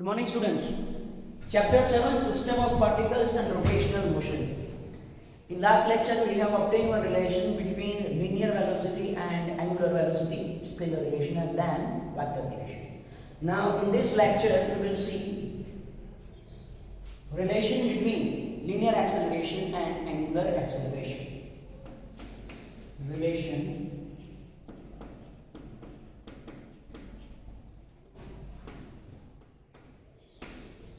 Good morning, students. Chapter 7, System of Particles and Rotational Motion. In last lecture, we have obtained one relation between linear velocity and angular velocity, scalar relation, and then vector relation. Now, in this lecture, we will see relation between linear acceleration and angular acceleration. Relation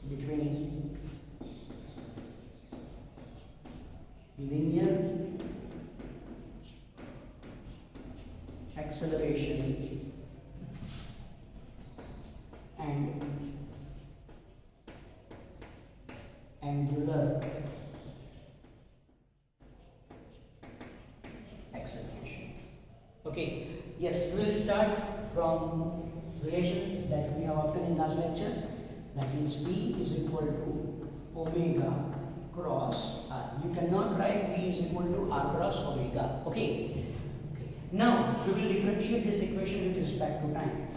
between linear acceleration and angular acceleration. Okay, yes, we will start from relation that we have obtained in last lecture. That is V is equal to omega cross R. You cannot write V is equal to R cross omega. Okay. Now we will differentiate this equation with respect to time.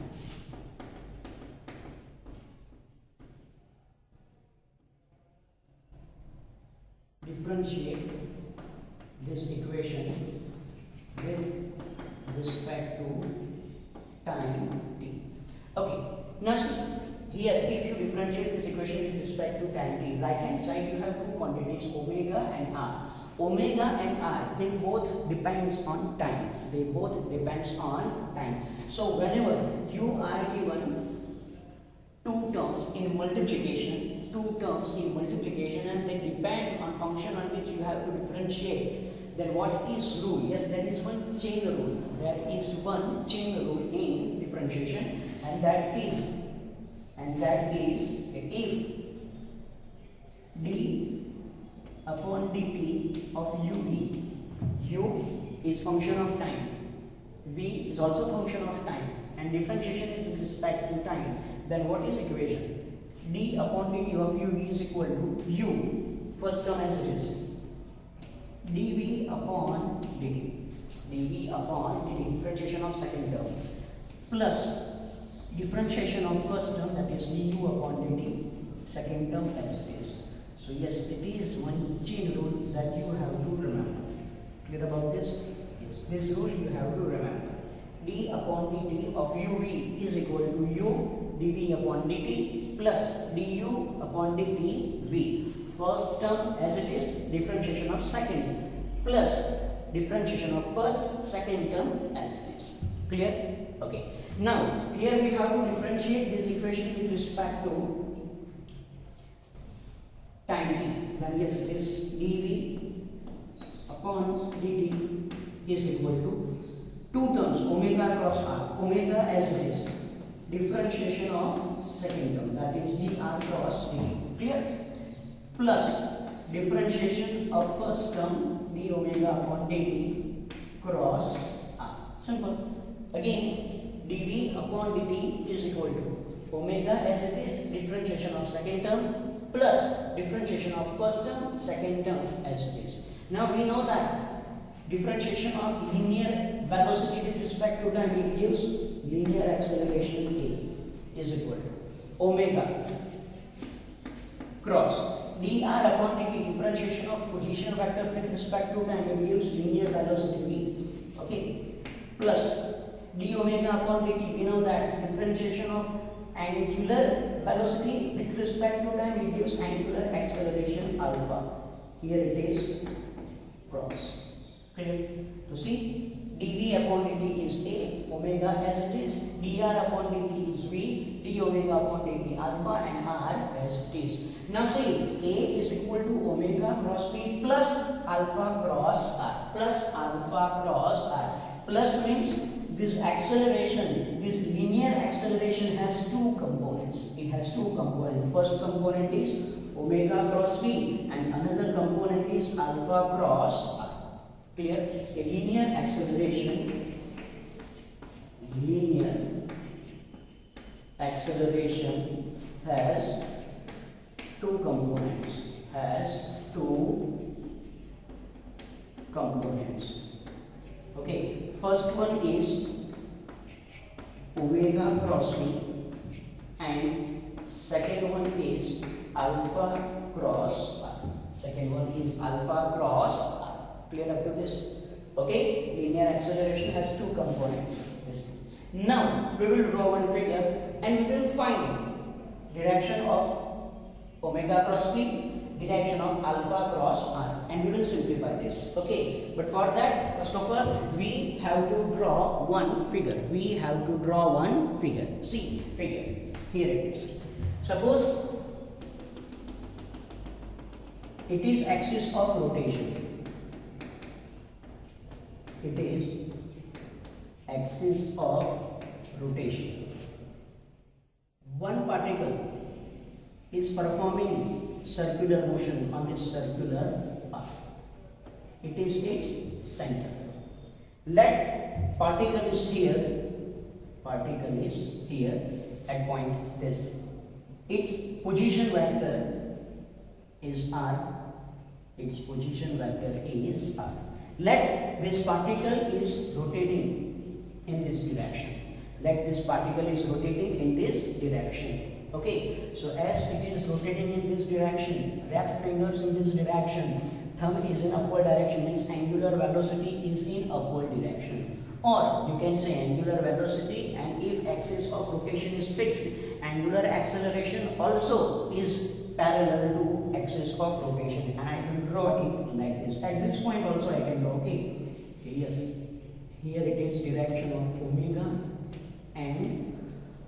Differentiate this equation with respect to time t. Okay. Now see. Here, if you differentiate this equation with respect to time t, right hand side you have two quantities omega and r. Omega and r, they both depends on time. They both depends on time. So whenever you are given two terms in multiplication, and they depend on function on which you have to differentiate, then what is rule? Yes, there is one chain rule. There is one chain rule in differentiation, and that is if d upon dt of u is function of time, v is also function of time, and differentiation is with respect to time, then what is equation? D upon dt of uv is equal to u, first term as it is, dv upon dt, differentiation of second term, plus differentiation of first term, that is du upon dt, second term as it is. So yes, it is one chain rule that you have to remember. Clear about this? Yes, this rule you have to remember. D upon dt of uv is equal to u dv upon dt plus du upon dt v. First term as it is, differentiation of second, plus differentiation of first, second term as it is. Clear? Okay. Now, here we have to differentiate this equation with respect to time t. Then yes, it is dv upon dt is equal to two terms, omega cross r. Omega as it is, differentiation of second term, that is dr cross dt. Clear? Plus differentiation of first term, d omega upon dt cross r. Simple. Again, dv upon dt is equal to omega as it is, differentiation of second term, plus differentiation of first term, second term as it is. Now we know that differentiation of linear velocity with respect to time, it gives linear acceleration a is equal to omega cross dr upon dt, differentiation of position vector with respect to time, it gives linear velocity v. Okay, plus d omega upon dt, we know that differentiation of angular velocity with respect to time, it gives angular acceleration alpha. Here it is cross. Clear? So see, dv upon dt is a, omega as it is, dr upon dt is v, d omega upon dt alpha, and r as it is. Now see, a is equal to omega cross v plus alpha cross r, plus means this acceleration, this linear acceleration has two components. It has two components. First component is omega cross v and another component is alpha cross r. Clear? A linear acceleration has two components. Okay, first one is omega cross v and Second one is alpha cross r. Second one is alpha cross r. Clear up to this? Okay, linear acceleration has two components. This. Now we will draw one figure and we will find direction of omega cross v, direction of alpha cross r, and we will simplify this. Okay, but for that, first of all, we have to draw one figure. We have to draw one figure. See, figure. Here it is. Suppose it is axis of rotation. It is axis of rotation. One particle is performing circular motion on this circular path. It is its center. Let particle is here at point this. Its position vector is r. Its position vector is r. Let this particle is rotating in this direction. Let this particle is rotating in this direction. Okay, so as it is rotating in this direction, wrap fingers in this direction, thumb is in upward direction, means angular velocity is in upward direction. Or you can say angular velocity, and if axis of rotation is fixed, angular acceleration also is parallel to axis of rotation, and I will draw it like this. At this point also I can draw, okay, yes, here it is direction of omega and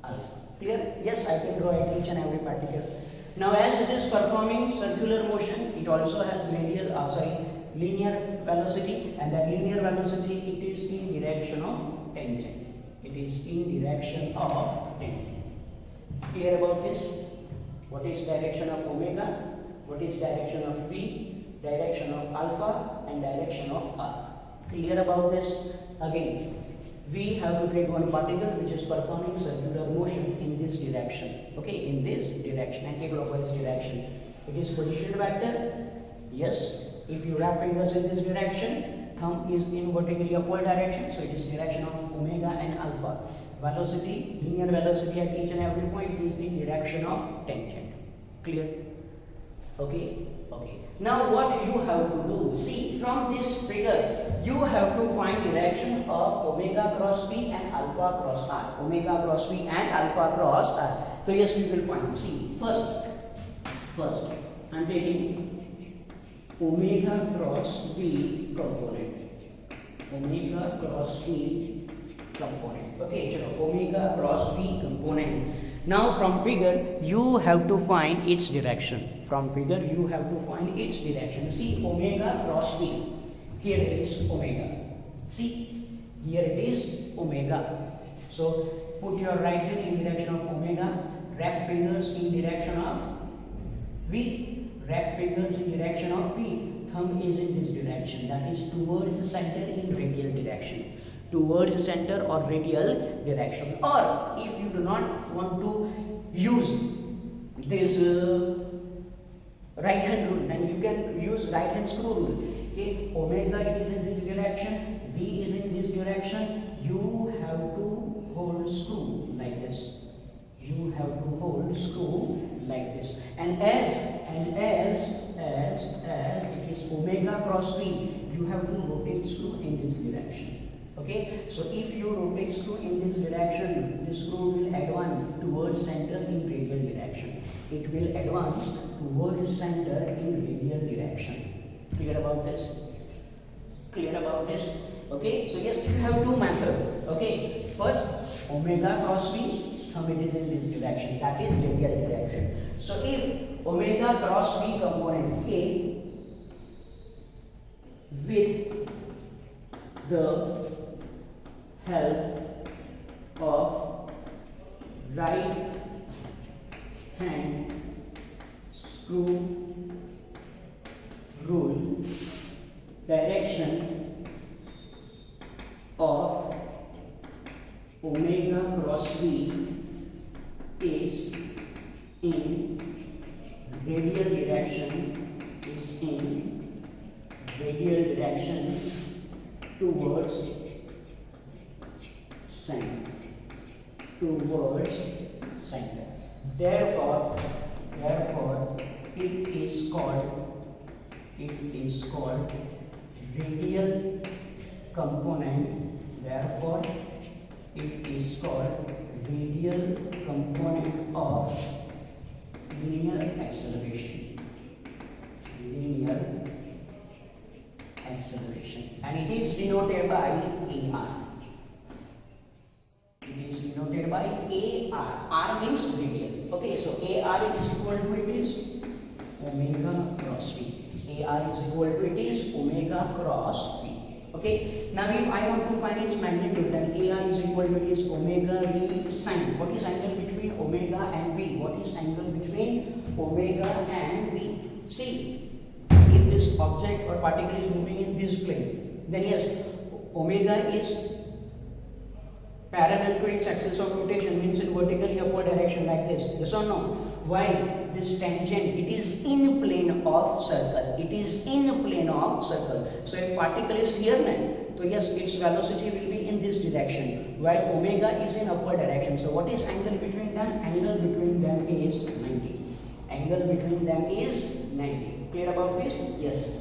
alpha. Clear? Yes, I can draw at each and every particle. Now as it is performing circular motion, it also has linear velocity, and that linear velocity, it is in direction of tangent. It is in direction of tangent. Clear about this? What is direction of omega? What is direction of v? Direction of alpha and direction of r. Clear about this? Again, we have to take one particle which is performing circular motion in this direction. Okay, in this direction, anti-clockwise direction. It is position vector. Yes. If you wrap fingers in this direction, thumb is in vertically upward direction, so it is direction of omega and alpha. Velocity, linear velocity at each and every point is in direction of tangent. Clear? Okay? Okay. Now what you have to do, see, from this figure, you have to find direction of omega cross p and alpha cross r. Omega cross p and alpha cross r. So yes, we will find. See, first, I am taking omega cross v component. Omega cross v component. Okay, chalo, omega cross v component. Now from figure you have to find its direction. From figure you have to find its direction. See, omega cross v. Here it is omega. See, here it is omega. So put your right hand in direction of omega. Wrap fingers in direction of v. Wrap fingers in direction of v. Thumb is in this direction, that is towards the center in radial direction. Towards the center or radial direction. Or if you do not want to use this right hand rule, then you can use right hand screw rule. Okay, omega it is in this direction, v is in this direction. You have to hold screw like this. You have to hold screw like this, and as it is omega cross v, you have to rotate screw in this direction. Okay, so if you rotate screw in this direction, the screw will advance towards center in radial direction. It will advance towards center in radial direction. Clear about this? Clear about this? Okay, so yes, you have two methods. Okay, first omega cross v. It is in this direction, that is radial direction. So if omega cross v component K with the help of right hand screw rule, direction of omega cross v is in radial direction towards center. Therefore, it is called radial component. Therefore, it is called radial component of linear acceleration. And it is denoted by AR. It is denoted by AR. R means radial. Okay, so AR is equal to it is omega cross V. AR is equal to it is omega cross V. Okay, now if I want to find its magnitude, then AR is equal to it is omega V sine. What is angle between omega and V? What is angle between omega and V? See, if this object or particle is moving in this plane, then yes, omega is parallel to its axis of rotation, means in vertically upward direction like this. Yes or no? Why? This tangent, it is in plane of circle. It is in plane of circle. So if particle is here then, so yes, its velocity will be in this direction, while omega is in upward direction. So what is angle between them? Angle between them is 90. Angle between them is 90. Clear about this? Yes.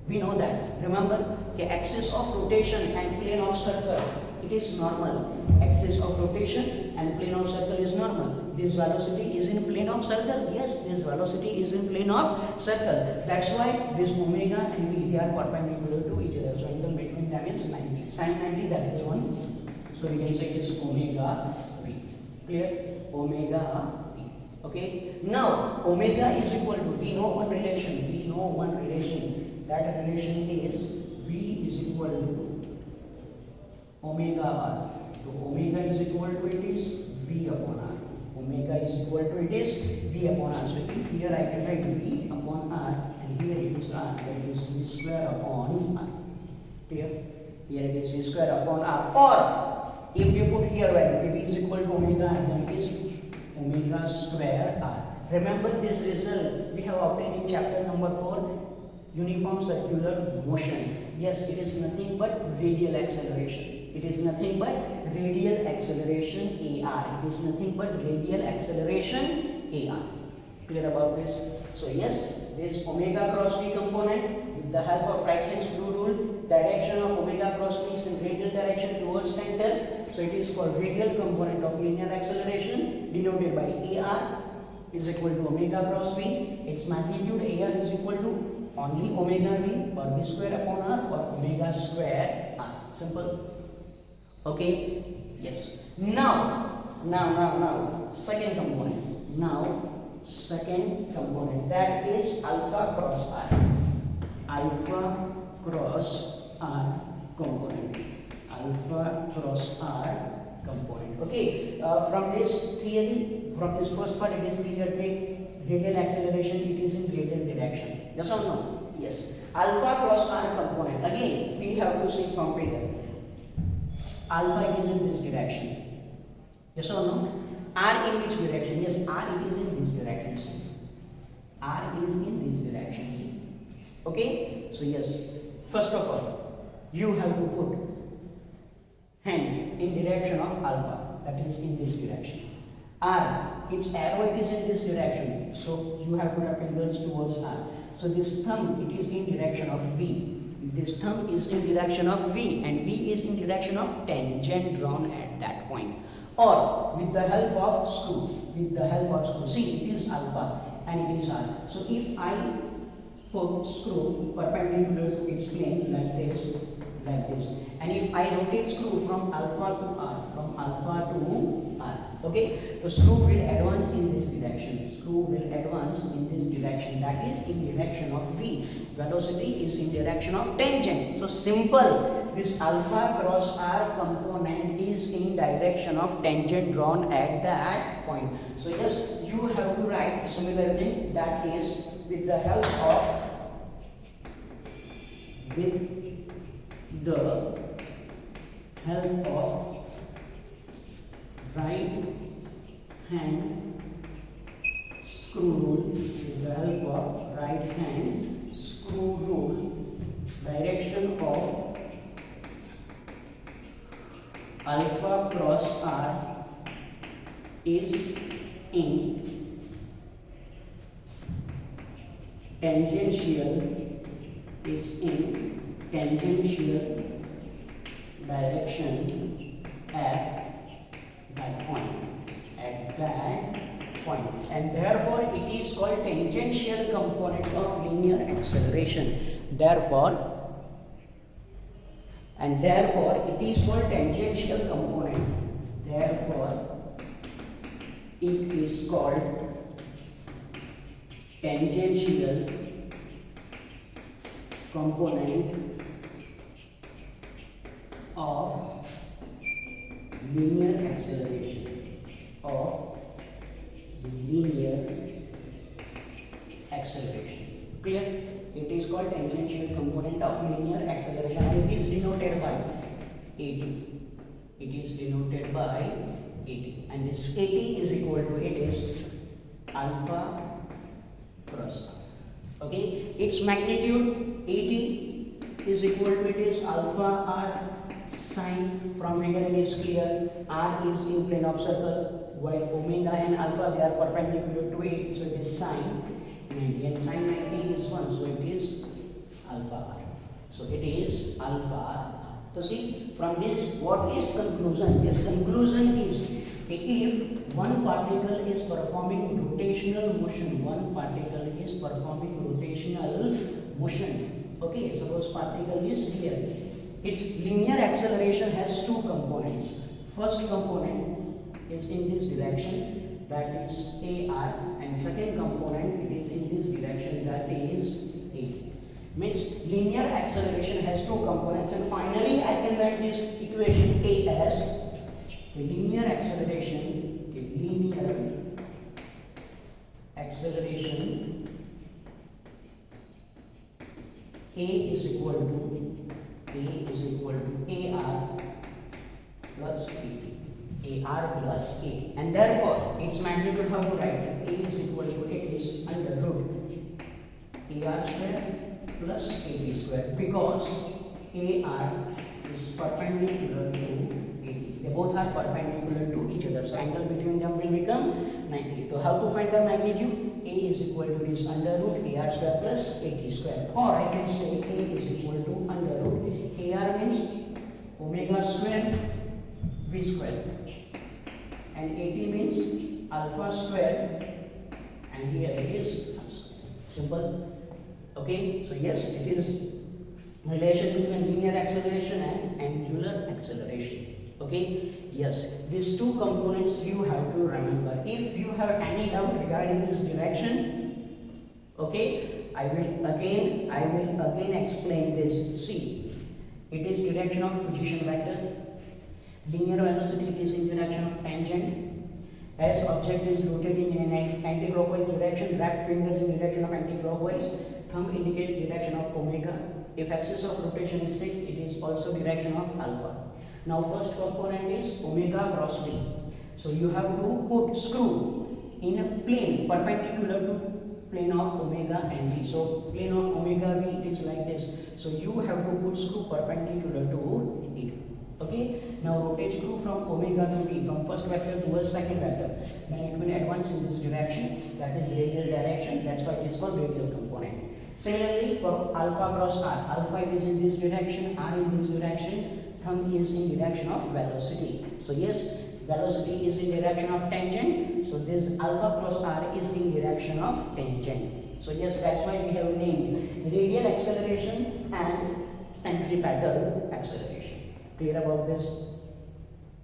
We know that. Remember, the axis of rotation and plane of circle, it is normal. Axis of rotation and plane of circle is normal. This velocity is in plane of circle. Yes, this velocity is in plane of circle. That's why this omega and V, they are perpendicular to each other. So angle between them is 90. Sin 90, that is 1. So we can say it is omega V. Clear? Omega V. Okay. Now omega is equal to, we know one relation. That relation is V is equal to omega R. So omega is equal to it is V upon R. Omega is equal to it is V upon R. So if here I can write V upon R and here it is R, that is V square upon R. Clear? Here it is V square upon R. Or if you put here value, V is equal to omega R, then it is omega square R. Remember this result we have obtained in chapter number 4, uniform circular motion. Yes, it is nothing but radial acceleration. It is nothing but radial acceleration AR. It is nothing but radial acceleration AR. Clear about this? So yes, this omega cross V component, with the help of right hand screw rule, direction of omega cross V is in radial direction towards center. So it is called radial component of linear acceleration, denoted by AR is equal to omega cross V. Its magnitude AR is equal to only omega V or V square upon R or omega square R. Simple. Okay. Yes. Now second component. Second component, that is alpha cross R. Alpha cross R component. Alpha cross R component. Okay. From this theory, from this first part, it is clear that radial acceleration, it is in radial direction. Yes or no? Yes. Alpha cross R component. Again, we have to see from figure. Alpha is in this direction. Yes or no? R in which direction? Yes, R it is in this direction. See. R is in this direction. See. Okay? So yes, first of all, you have to put hand in direction of alpha, that is in this direction. R, its arrow it is in this direction, so you have to have fingers towards R. So this thumb, it is in direction of V. This thumb is in direction of V, and V is in direction of tangent drawn at that point. Or with the help of screw, see, it is alpha and it is R. So if I put screw perpendicular to its plane like this, and if I rotate screw from alpha to R, okay, the screw will advance in this direction. That is in direction of V. Velocity is in direction of tangent. So simple. This alpha cross R component is in direction of tangent drawn at that point. So yes, you have to write the similar thing, that is with the help of right hand screw rule, direction of alpha cross R is in tangential direction at that point, and therefore it is called tangential component of linear acceleration. Therefore it is called tangential component. Therefore it is called tangential component of linear acceleration. Clear? It is called tangential component of linear acceleration, and it is denoted by AT. And this AT is equal to, it is alpha cross. Okay, its magnitude AT is equal to, it is alpha r sine. From figure it is clear, r is in plane of circle, while omega and alpha, they are perpendicular to it, so it is sine 90, and sine 90 is 1, so it is alpha r. So it is alpha r. So see, from this what is conclusion? Yes, conclusion is, if one particle is performing rotational motion, okay, suppose particle is here, its linear acceleration has two components. First component is in this direction, that is AR, and second component, it is in this direction, that is A. Means linear acceleration has two components, and finally I can write this equation A as linear acceleration A is equal to AR plus A. AR plus A, and therefore its magnitude, how to write it? A is equal to, it is under root AR square plus AT square, because AR is perpendicular to AT. They both are perpendicular to each other, so angle between them will become 90. So how to find the magnitude? A is equal to this under root AR square plus AT square, or I can say A is equal to under root AR means omega square V square, and AT means alpha square, and here it is simple. Okay, so yes, it is relation between linear acceleration and angular acceleration. Okay, yes, these two components you have to remember. If you have any doubt regarding this direction, okay, I will again explain this. See, it is direction of position vector. Linear velocity is in direction of tangent. As object is rotating in an anti-clockwise direction, wrap fingers in direction of anti-clockwise. Thumb indicates direction of omega. If axis of rotation is fixed, it is also direction of alpha. Now first component is omega cross V. So you have to put screw in a plane perpendicular to plane of omega and V. So plane of omega V, it is like this. So you have to put screw perpendicular to it. Okay, now rotate screw from omega to V, from first vector towards second vector. Then it will advance in this direction, that is radial direction, that's why it is called radial component. Similarly for alpha cross R, alpha is in this direction, R in this direction, thumb is in direction of velocity. So yes, velocity is in direction of tangent, so this alpha cross R is in direction of tangent. So yes, that's why we have named radial acceleration and centripetal acceleration. Clear about this?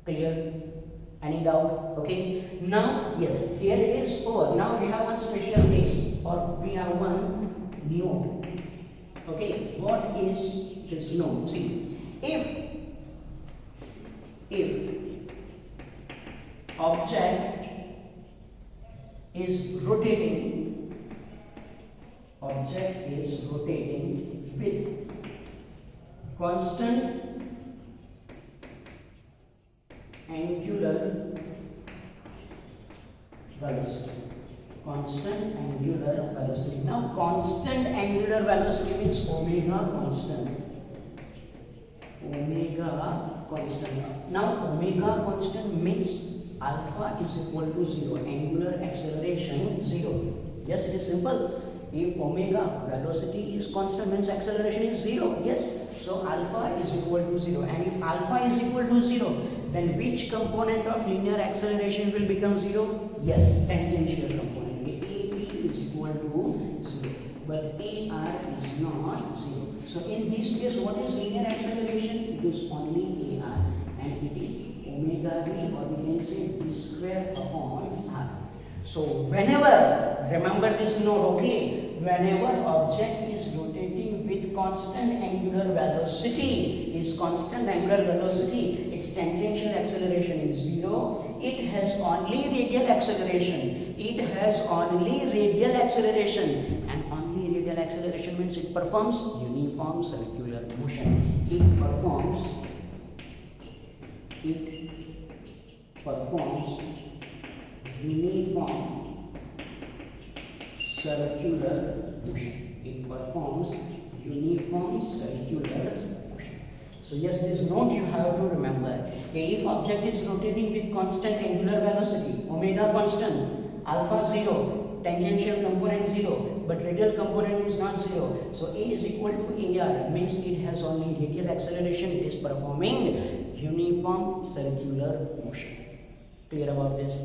Clear? Any doubt? Okay. Now, yes, here it is over. Now we have one special case, or we have one node. Okay, what is this node? See, if object is rotating with constant angular velocity. Now constant angular velocity means omega constant. Now omega constant means alpha is equal to 0, angular acceleration 0. Yes, it is simple. If omega, velocity is constant, means acceleration is 0. Yes, so alpha is equal to 0. And if alpha is equal to 0, then which component of linear acceleration will become 0? Yes, tangential component. AP is equal to 0. But AR is not 0. So in this case, what is linear acceleration? It is only AR. And it is omega v, or we can say v square upon r. So whenever, remember this note, okay, whenever object is rotating with constant angular velocity, its tangential acceleration is 0. It has only radial acceleration. And only radial acceleration means it performs uniform circular motion. It performs uniform circular motion. So yes, this note you have to remember. If object is rotating with constant angular velocity, omega constant, alpha 0, tangential component 0, but radial component is not 0. So A is equal to AR, means it has only radial acceleration. It is performing uniform circular motion. Clear about this?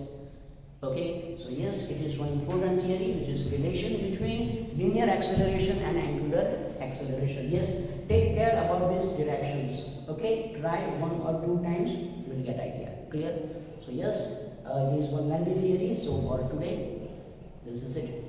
Okay, so yes, it is one important theory, which is relation between linear acceleration and angular acceleration. Yes, take care about these directions. Okay, try 1 or 2 times, you will get idea. Clear? So yes, it is one lengthy theory. So for today, this is it.